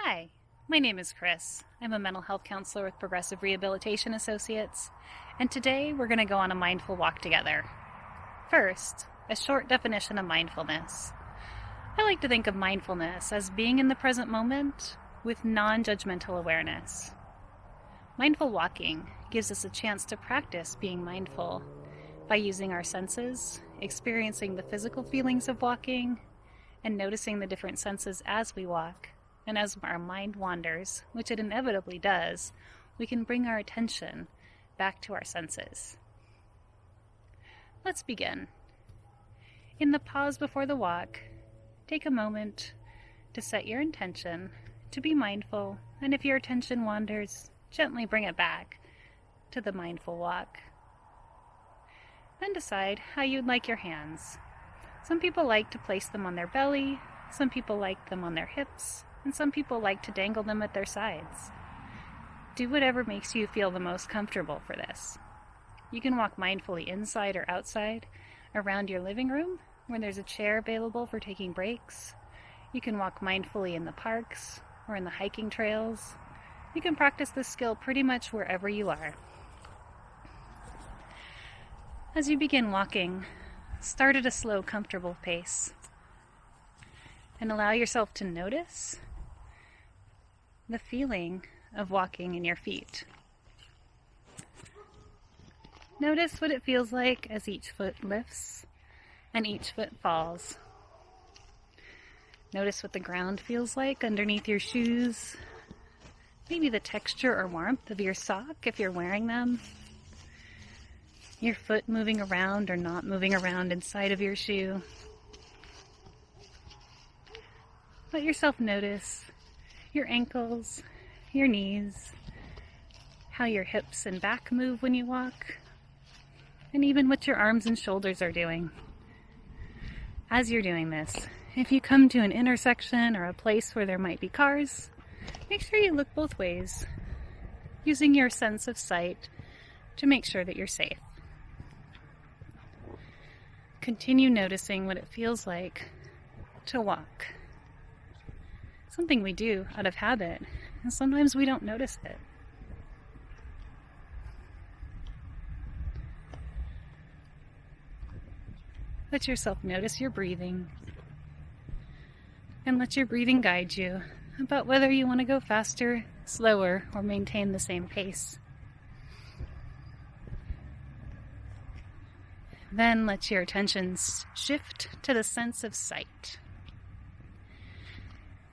Hi, my name is Chris. I'm a mental health counselor with Progressive Rehabilitation Associates, and today we're going to go on a mindful walk together. First, a short definition of mindfulness. I like to think of mindfulness as being in the present moment with non-judgmental awareness. Mindful walking gives us a chance to practice being mindful by using our senses, experiencing the physical feelings of walking, and noticing the different senses as we walk. And as our mind wanders, which it inevitably does, we can bring our attention back to our senses. Let's begin. In the pause before the walk, take a moment to set your intention to be mindful, and if your attention wanders, gently bring it back to the mindful walk. Then decide how you'd like your hands. Some people like to place them on their belly, some people like them on their hips, and some people like to dangle them at their sides. Do whatever makes you feel the most comfortable for this. You can walk mindfully inside or outside, around your living room, where there's a chair available for taking breaks. You can walk mindfully in the parks or in the hiking trails. You can practice this skill pretty much wherever you are. As you begin walking, start at a slow, comfortable pace, and allow yourself to notice the feeling of walking in your feet. Notice what it feels like as each foot lifts and each foot falls. Notice what the ground feels like underneath your shoes, maybe the texture or warmth of your sock if you're wearing them, your foot moving around or not moving around inside of your shoe. Let yourself notice your ankles, your knees, how your hips and back move when you walk, and even what your arms and shoulders are doing. As you're doing this, if you come to an intersection or a place where there might be cars, make sure you look both ways, using your sense of sight to make sure that you're safe. Continue noticing what it feels like to walk. Something we do out of habit, and sometimes we don't notice it. Let yourself notice your breathing, and let your breathing guide you about whether you want to go faster, slower, or maintain the same pace. Then let your attention shift to the sense of sight.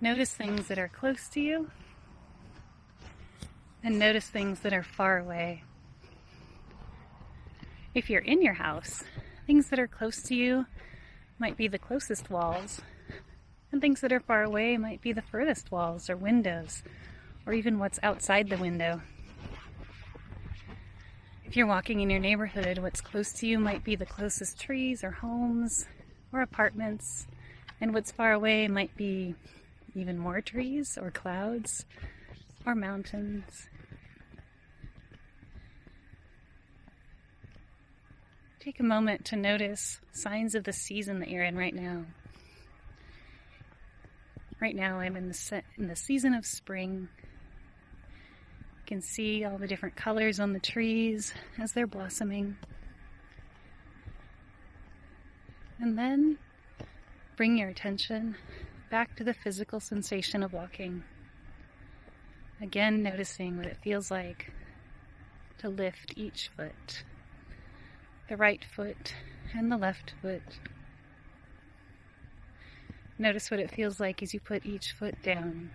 Notice things that are close to you, and notice things that are far away. If you're in your house, things that are close to you might be the closest walls, and things that are far away might be the furthest walls or windows, or even what's outside the window. If you're walking in your neighborhood, what's close to you might be the closest trees or homes or apartments, and what's far away might be even more trees or clouds or mountains. Take a moment to notice signs of the season that you're in right now. Right now I'm in the season of spring. You can see all the different colors on the trees as they're blossoming. And then bring your attention back to the physical sensation of walking. Again, noticing what it feels like to lift each foot, the right foot and the left foot. Notice what it feels like as you put each foot down.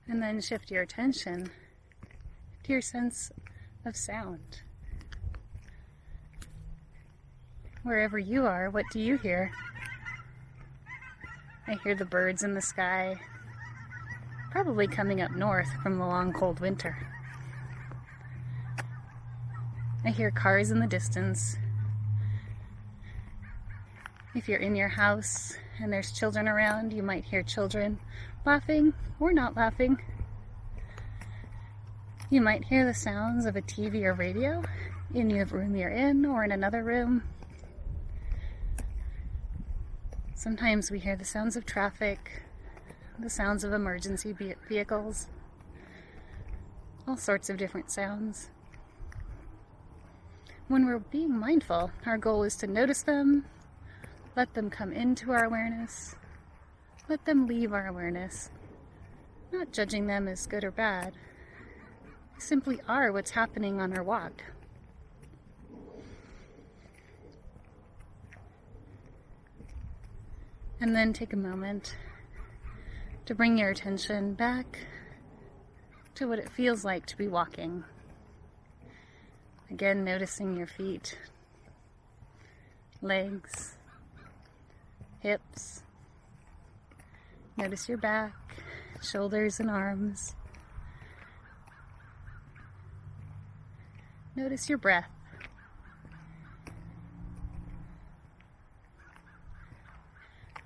And then shift your attention to your sense of sound. Wherever you are, what do you hear? I hear the birds in the sky, probably coming up north from the long cold winter. I hear cars in the distance. If you're in your house and there's children around, you might hear children laughing or not laughing. You might hear the sounds of a TV or radio, in the room you're in or in another room. Sometimes we hear the sounds of traffic, the sounds of emergency vehicles, all sorts of different sounds. When we're being mindful, our goal is to notice them, let them come into our awareness, let them leave our awareness, not judging them as good or bad. They simply are what's happening on our walk. And then take a moment to bring your attention back to what it feels like to be walking. Again, noticing your feet, legs, hips. Notice your back, shoulders and arms. Notice your breath.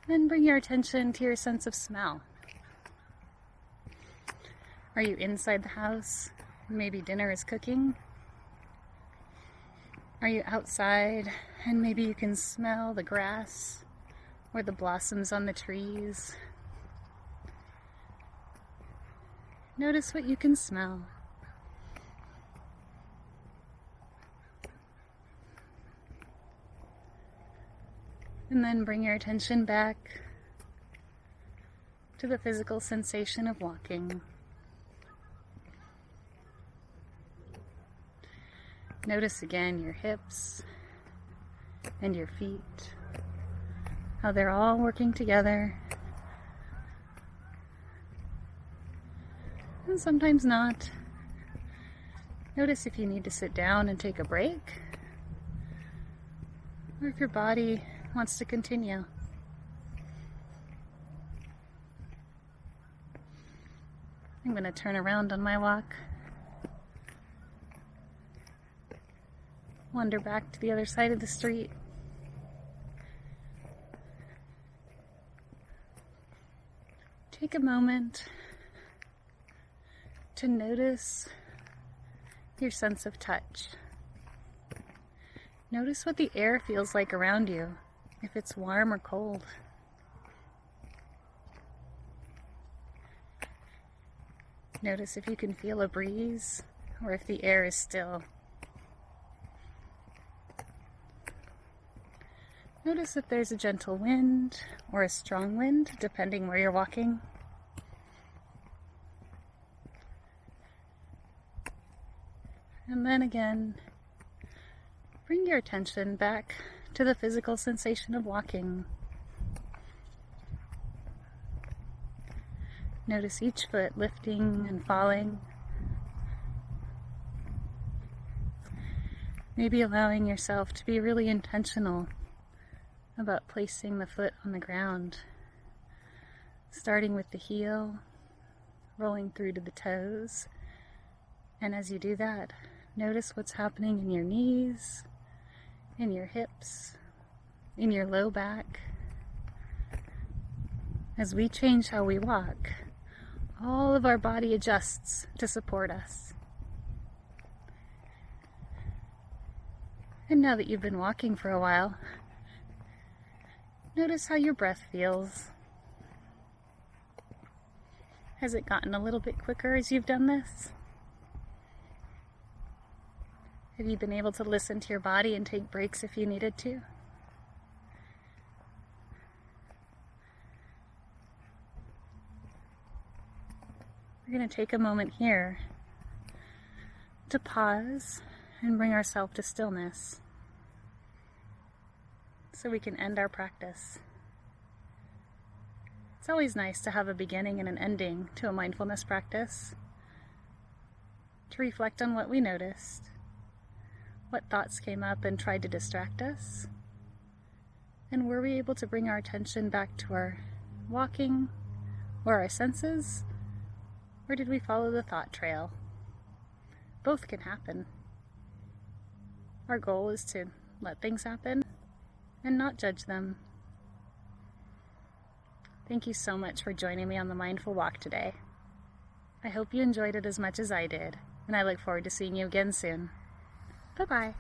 Then bring your attention to your sense of smell. Are you inside the house? Maybe dinner is cooking? Are you outside and maybe you can smell the grass or the blossoms on the trees? Notice what you can smell. And then bring your attention back to the physical sensation of walking. Notice again your hips and your feet, how they're all working together. And sometimes not. Notice if you need to sit down and take a break, or if your body wants to continue. I'm going to turn around on my walk, wander back to the other side of the street. Take a moment to notice your sense of touch. Notice what the air feels like around you, if it's warm or cold. Notice if you can feel a breeze or if the air is still. Notice if there's a gentle wind or a strong wind, depending where you're walking. And then again, bring your attention back to the physical sensation of walking. Notice each foot lifting and falling. Maybe allowing yourself to be really intentional about placing the foot on the ground, starting with the heel, rolling through to the toes. And as you do that, notice what's happening in your knees, in your hips, in your low back. As we change how we walk, all of our body adjusts to support us. And now that you've been walking for a while, notice how your breath feels. Has it gotten a little bit quicker as you've done this? Have you been able to listen to your body and take breaks if you needed to? We're going to take a moment here to pause and bring ourselves to stillness so we can end our practice. It's always nice to have a beginning and an ending to a mindfulness practice, to reflect on what we noticed, what thoughts came up and tried to distract us, and were we able to bring our attention back to our walking or our senses, or did we follow the thought trail? Both can happen. Our goal is to let things happen and not judge them. Thank you so much for joining me on the Mindful Walk today. I hope you enjoyed it as much as I did, and I look forward to seeing you again soon. Bye-bye.